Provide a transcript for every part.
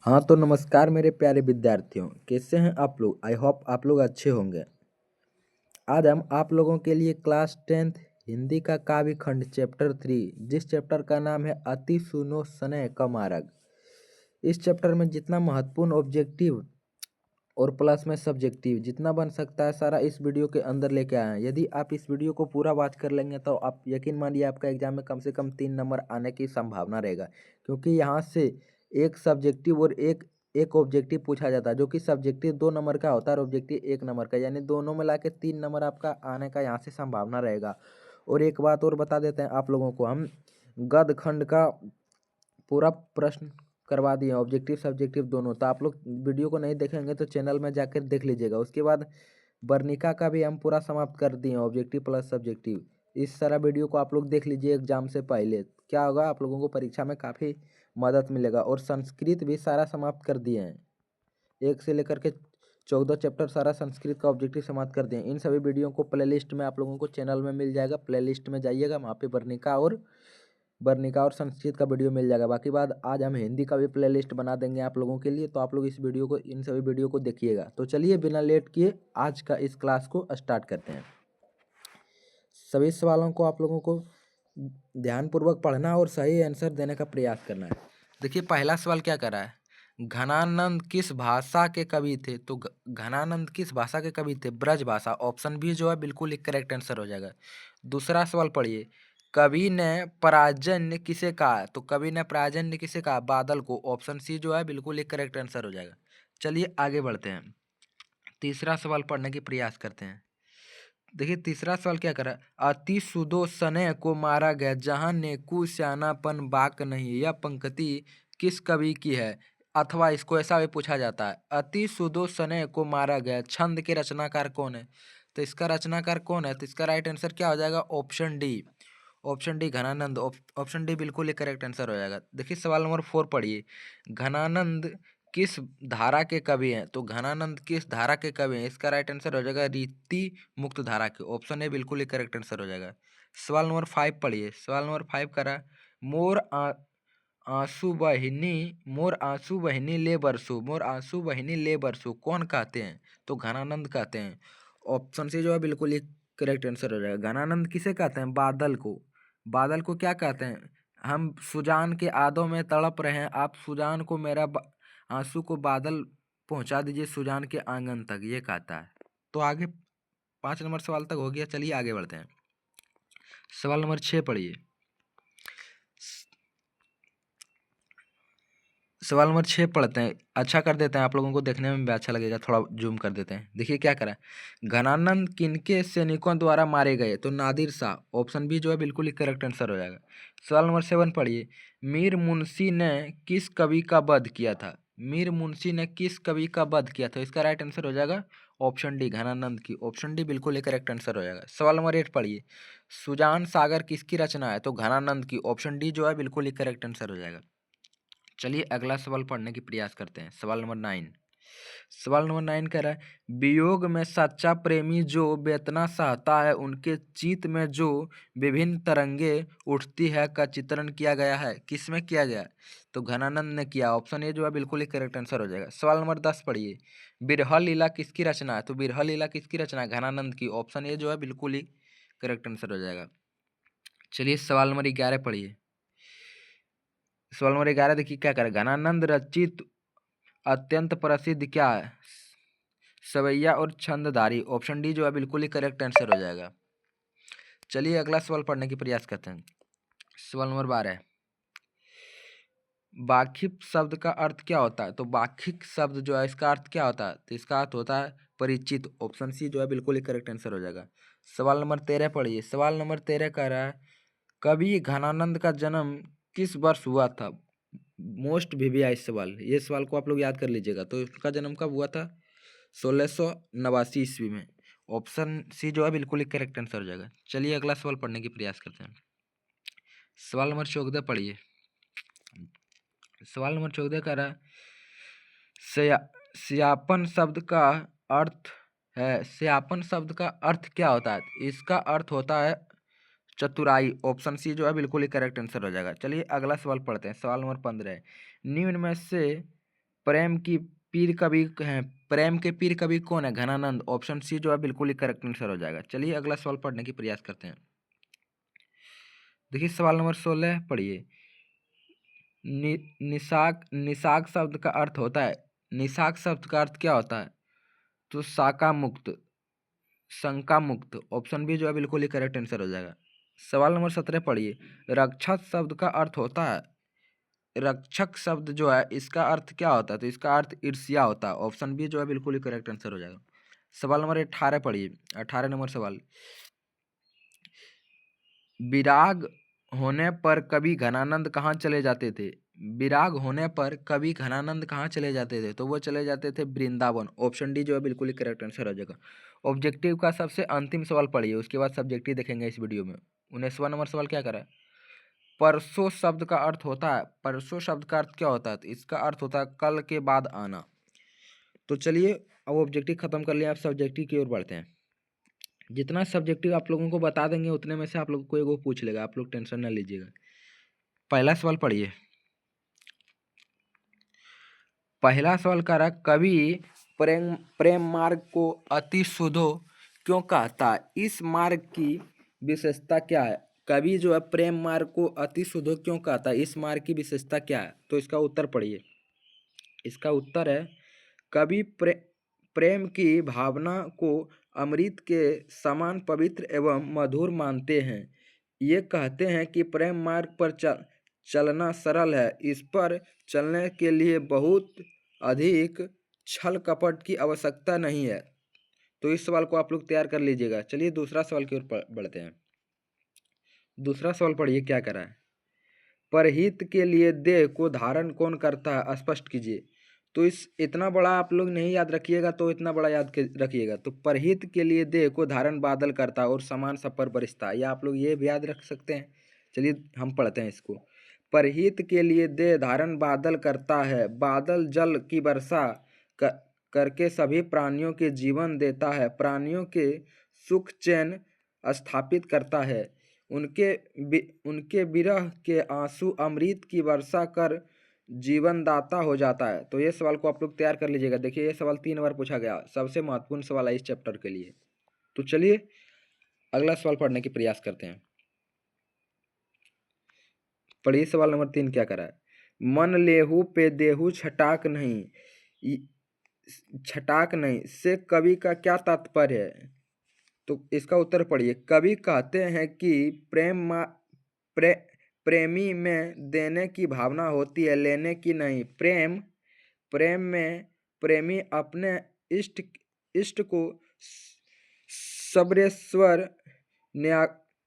हाँ तो नमस्कार मेरे प्यारे विद्यार्थियों, कैसे हैं आप लोग। आई होप आप लोग अच्छे होंगे। आज हम आप लोगों के लिए क्लास 10th हिंदी का काव्य खंड चैप्टर 3, जिस चैप्टर का नाम है अति सुनो सने का मार्ग। इस चैप्टर में जितना महत्वपूर्ण ऑब्जेक्टिव और प्लस में सब्जेक्टिव जितना बन सकता है सारा इस वीडियो के अंदर लेके आए हैं। यदि आप इस वीडियो को पूरा वॉच कर लेंगे तो आप यकीन मानिए आपका एग्जाम में कम से कम 3 नंबर आने की संभावना रहेगा, क्योंकि यहाँ से एक सब्जेक्टिव और एक एक ऑब्जेक्टिव पूछा जाता है, जो कि सब्जेक्टिव 2 नंबर का होता है और ऑब्जेक्टिव 1 नंबर का, यानी दोनों मिला के 3 नंबर आपका आने का यहाँ से संभावना रहेगा। और एक बात और बता देते हैं आप लोगों को, हम गद्य खंड का पूरा प्रश्न करवा दिए ऑब्जेक्टिव सब्जेक्टिव दोनों। तो आप लोग वीडियो को नहीं देखेंगे तो चैनल में जाकर देख लीजिएगा। उसके बाद वर्णिका का भी हम पूरा समाप्त कर दिए ऑब्जेक्टिव प्लस सब्जेक्टिव। इस सारा वीडियो को आप लोग देख लीजिए एग्जाम से पहले, क्या होगा आप लोगों को परीक्षा में काफ़ी मदद मिलेगा। और संस्कृत भी सारा समाप्त कर दिए हैं, 1 से लेकर के 14 चैप्टर सारा संस्कृत का ऑब्जेक्टिव समाप्त कर दिए। इन सभी वीडियो को प्लेलिस्ट में आप लोगों को चैनल में मिल जाएगा, प्लेलिस्ट में जाइएगा, वहाँ पे वर्णिका और संस्कृत का वीडियो मिल जाएगा। बाकी बात आज हम हिंदी का भी प्लेलिस्ट बना देंगे आप लोगों के लिए, तो आप लोग इस वीडियो को इन सभी वीडियो को देखिएगा। तो चलिए बिना लेट किए आज का इस क्लास को स्टार्ट करते हैं। सभी सवालों को आप लोगों को ध्यानपूर्वक पढ़ना और सही आंसर देने का प्रयास करना है। देखिए पहला सवाल क्या कर रहा है, घनानंद किस भाषा के कवि थे। तो घनानंद किस भाषा के कवि थे, ब्रज भाषा। ऑप्शन बी जो है बिल्कुल एक करेक्ट आंसर हो जाएगा। दूसरा सवाल पढ़िए, कवि ने पराजन्य किसे कहा। तो कवि ने पराजन्य किसे कहा, बादल को। ऑप्शन सी जो है बिल्कुल एक करेक्ट आंसर हो जाएगा। चलिए आगे बढ़ते हैं, तीसरा सवाल पढ़ने की प्रयास करते हैं। देखिए तीसरा सवाल क्या करा, अति सुदो सने को मारा गया जहां नेकू श्यानापन बाक नहीं। यह पंक्ति किस कवि की है। अथवा इसको ऐसा भी पूछा जाता है, अति सुदो सने को मारा गया छंद के रचनाकार कौन है। तो इसका रचनाकार कौन है, तो इसका राइट आंसर क्या हो जाएगा, option D. Option D Ghananand. Option D बिल्कुल एक करेक्ट आंसर हो जाएगा। देखिए सवाल नंबर 4 पढ़िए, घनानंद किस धारा के कवि हैं। तो घनानंद किस धारा के कवि हैं, इसका राइट आंसर हो जाएगा रीति मुक्त धारा के। ऑप्शन ए बिल्कुल ही करेक्ट आंसर हो जाएगा। सवाल नंबर 5 पढ़िए, सवाल नंबर 5 करा, मोर आंसू बहिनी मोर आंसू बहिनी ले बरसू। मोर आंसू बहिनी ले बरसू कौन कहते हैं, तो घनानंद कहते हैं। ऑप्शन सी जो है बिल्कुल ही करेक्ट आंसर हो जाएगा। घनानंद किसे कहते हैं, बादल को। बादल को क्या कहते हैं, हम सुजान के आदों में तड़प रहे हैं, आप सुजान को मेरा आंसू को बादल पहुंचा दीजिए सुजान के आंगन तक, ये कहता है। तो आगे 5 नंबर सवाल तक हो गया, चलिए आगे बढ़ते हैं। सवाल नंबर 6 पढ़िए, सवाल नंबर 6 पढ़ते हैं। अच्छा कर देते हैं, आप लोगों को देखने में भी अच्छा लगेगा, थोड़ा जूम कर देते हैं। देखिए क्या करा, घनानंद किनके सैनिकों द्वारा मारे गए। तो नादिर शाह। ऑप्शन बी जो है बिल्कुल ही करेक्ट आंसर हो जाएगा। सवाल नंबर 7 पढ़िए, मीर मुंशी ने किस कवि का वध किया था। मीर मुंशी ने किस कवि का वध किया था, इसका राइट आंसर हो जाएगा ऑप्शन डी घनानंद की। ऑप्शन डी बिल्कुल ही करेक्ट आंसर हो जाएगा। सवाल नंबर 8 पढ़िए, सुजान सागर किसकी रचना है। तो घनानंद की। ऑप्शन डी जो है बिल्कुल ही करेक्ट आंसर हो जाएगा। चलिए अगला सवाल पढ़ने की प्रयास करते हैं। सवाल नंबर 9, सवाल नंबर 9 कह रहा है, वियोग में सच्चा प्रेमी जो वेतना सहता है उनके चित्त में जो विभिन्न तरंगे उठती है का चित्रण किया गया है। किसमें किया गया, तो घनानंद ने किया। ऑप्शन ए जो है बिल्कुल ही करेक्ट आंसर हो जाएगा। सवाल नंबर 10 पढ़िए, बिरह लीला किसकी रचना है। तो बिरह लीला किसकी रचना है, घनानंद की। ऑप्शन ए जो है बिल्कुल ही करेक्ट आंसर हो जाएगा। चलिए सवाल नंबर 11 पढ़िए, सवाल नंबर 11 देखिए क्या करें, घनानंद रचित अत्यंत प्रसिद्ध क्या है, सवैया और छंदधारी। ऑप्शन डी जो है बिल्कुल ही करेक्ट आंसर हो जाएगा। चलिए अगला सवाल पढ़ने की प्रयास करते हैं। सवाल नंबर 12, वाखिक शब्द का अर्थ क्या होता है। तो वाखिक शब्द जो है इसका अर्थ क्या होता है, तो इसका अर्थ होता है परिचित। ऑप्शन सी जो है बिल्कुल ही करेक्ट आंसर हो जाएगा। सवाल नंबर 13 पढ़िए, सवाल नंबर 13 कह रहा है, कवि घनानंद का जन्म किस वर्ष हुआ था। मोस्ट वीवीआई सवाल, ये सवाल को आप लोग याद कर लीजिएगा। तो इसका जन्म कब हुआ था, 1689 ईस्वी में। ऑप्शन सी जो है बिल्कुल ही करेक्ट आंसर हो जाएगा। चलिए अगला सवाल पढ़ने की प्रयास करते हैं। सवाल नंबर 14 पढ़िए, सवाल नंबर 14 का रहा, सया स्यापन शब्द का अर्थ है, स्यापन शब्द का अर्थ क्या होता है, इसका अर्थ होता है चतुराई। ऑप्शन सी जो है बिल्कुल ही करेक्ट आंसर हो जाएगा। चलिए अगला सवाल पढ़ते हैं। सवाल नंबर 15, निम्न में से प्रेम की पीर कवि है, प्रेम के पीर कवि कौन है? घनानंद। ऑप्शन सी जो है बिल्कुल ही करेक्ट आंसर हो जाएगा। चलिए अगला सवाल पढ़ने की प्रयास करते हैं। देखिए सवाल नंबर 16 पढ़िए। निशाक निशाक शब्द का अर्थ होता है, निशाक शब्द का अर्थ क्या होता है? तो शाका मुक्त, शंका मुक्त। ऑप्शन बी जो है बिल्कुल ही करेक्ट आंसर हो जाएगा। सवाल नंबर 17 पढ़िए। रक्षक शब्द का अर्थ होता है, रक्षक शब्द जो है इसका अर्थ क्या होता है? तो इसका अर्थ ईर्ष्या होता है। ऑप्शन बी जो है बिल्कुल ही करेक्ट आंसर हो जाएगा। सवाल नंबर 18 पढ़िए। 18 नंबर सवाल। विराग होने पर कवि घनानंद कहाँ चले जाते थे? विराग होने पर कवि घनानंद कहाँ चले जाते थे? तो वो चले जाते थे वृंदावन। ऑप्शन डी जो है बिल्कुल ही करेक्ट आंसर हो जाएगा। ऑब्जेक्टिव का सबसे अंतिम सवाल पढ़िए, उसके बाद सब्जेक्टिव देखेंगे इस वीडियो में। 19वां नंबर सवाल क्या करा है? परसों शब्द का अर्थ होता है, परसों शब्द का अर्थ क्या होता है? तो इसका अर्थ होता है कल के बाद आना। तो चलिए अब ऑब्जेक्टिव खत्म कर लिया, आप सब्जेक्टिव की ओर बढ़ते हैं। जितना सब्जेक्टिव आप लोगों को बता देंगे उतने में से आप लोगों को एगो पूछ लेगा, आप लोग टेंशन ना लीजिएगा। पहला सवाल पढ़िए। पहला सवाल कह रहा कवि प्रेम प्रेम मार्ग को अति शुद्धो क्यों कहता है? इस मार्ग की विशेषता क्या है? कवि जो है प्रेम मार्ग को अति शुद्धो क्यों कहता है? इस मार्ग की विशेषता क्या है? तो इसका उत्तर पढ़िए। इसका उत्तर है कवि प्रेम की भावना को अमृत के समान पवित्र एवं मधुर मानते हैं। ये कहते हैं कि प्रेम मार्ग पर चलना सरल है, इस पर चलने के लिए बहुत अधिक छल कपट की आवश्यकता नहीं है। तो इस सवाल को आप लोग तैयार कर लीजिएगा। चलिए दूसरा सवाल की ओर बढ़ते हैं। दूसरा सवाल पढ़िए क्या करा है। परहित के लिए देह को धारण कौन करता है? स्पष्ट कीजिए। तो इस इतना बड़ा आप लोग नहीं याद रखिएगा, तो इतना बड़ा याद रखिएगा। तो परहित के लिए देह को धारण बादल करता है और समान सब पर बरसता है, या आप लोग ये भी याद रख सकते हैं। चलिए हम पढ़ते हैं इसको। परहित के लिए देह धारण बादल करता है, बादल जल की वर्षा करके सभी प्राणियों के जीवन देता है, प्राणियों के सुख चैन स्थापित करता है, उनके विरह के आंसू अमृत की वर्षा कर जीवनदाता हो जाता है। तो ये सवाल को आप लोग तैयार कर लीजिएगा। देखिए ये सवाल 3 बार पूछा गया, सबसे महत्वपूर्ण सवाल है इस चैप्टर के लिए। तो चलिए अगला सवाल पढ़ने की प्रयास करते हैं। पढ़िए सवाल नंबर 3 क्या करा है। मन लेहू पे देहू छटाक नहीं, छटाक नहीं से कवि का क्या तात्पर्य है? तो इसका उत्तर पढ़िए। कवि कहते हैं कि प्रेमी में देने की भावना होती है, लेने की नहीं। प्रेम में प्रेमी अपने इष्ट इष्ट को सबरेश्वर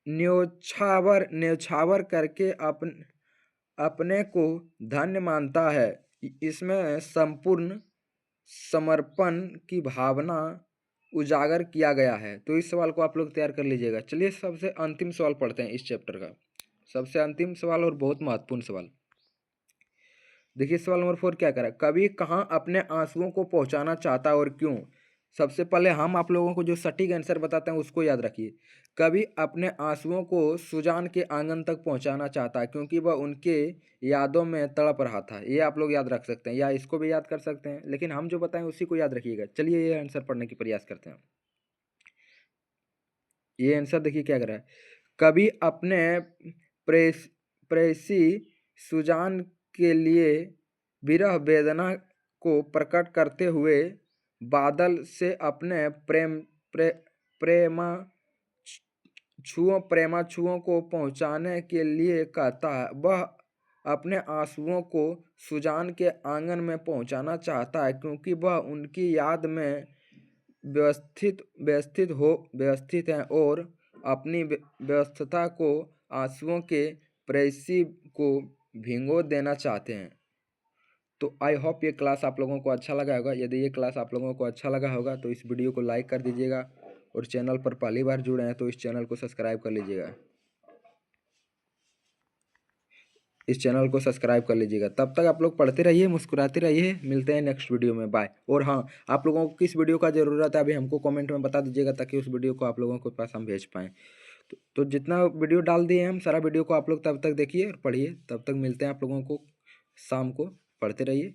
न्योछावर करके अपने को धन्य मानता है। इसमें संपूर्ण समर्पण की भावना उजागर किया गया है। तो इस सवाल को आप लोग तैयार कर लीजिएगा। चलिए सबसे अंतिम सवाल पढ़ते हैं इस चैप्टर का, सबसे अंतिम सवाल और बहुत महत्वपूर्ण सवाल। देखिए सवाल नंबर 4 क्या करा। कवि कहाँ अपने आंसुओं को पहुंचाना चाहता है और क्यों? सबसे पहले हम आप लोगों को जो सटीक आंसर बताते हैं उसको याद रखिए। कवि अपने आंसुओं को सुजान के आंगन तक पहुंचाना चाहता है क्योंकि वह उनके यादों में तड़प रहा था। ये आप लोग याद रख सकते हैं या इसको भी याद कर सकते हैं, लेकिन हम जो बताएं उसी को याद रखिएगा। चलिए ये आंसर पढ़ने की प्रयास करते हैं। ये आंसर देखिए क्या कर रहा है। कवि अपने प्रेयसी सुजान के लिए विरह वेदना को प्रकट करते हुए बादल से अपने प्रेमाछुओं को पहुंचाने के लिए कहता है। वह अपने आंसुओं को सुजान के आंगन में पहुंचाना चाहता है क्योंकि वह उनकी याद में व्यवस्थित हैं और अपनी व्यस्तता को आंसुओं के प्रेयसी को भिगो देना चाहते हैं। तो आई होप ये क्लास आप लोगों को अच्छा लगा होगा। यदि ये क्लास आप लोगों को अच्छा लगा होगा तो इस वीडियो को लाइक कर दीजिएगा और चैनल पर पहली बार जुड़े हैं तो इस चैनल को सब्सक्राइब कर लीजिएगा। इस चैनल को सब्सक्राइब कर लीजिएगा। तब तक आप लोग पढ़ते रहिए, मुस्कुराते रहिए। मिलते हैं नेक्स्ट वीडियो में, बाय। और हाँ, आप लोगों को किस वीडियो का ज़रूरत है अभी हमको कमेंट में बता दीजिएगा ताकि उस वीडियो को आप लोगों के पास हम भेज पाएँ। तो जितना वीडियो डाल दिए हम सारा वीडियो को आप लोग तब तक देखिए और पढ़िए। तब तक मिलते हैं आप लोगों को शाम को। पढ़ते रहिए।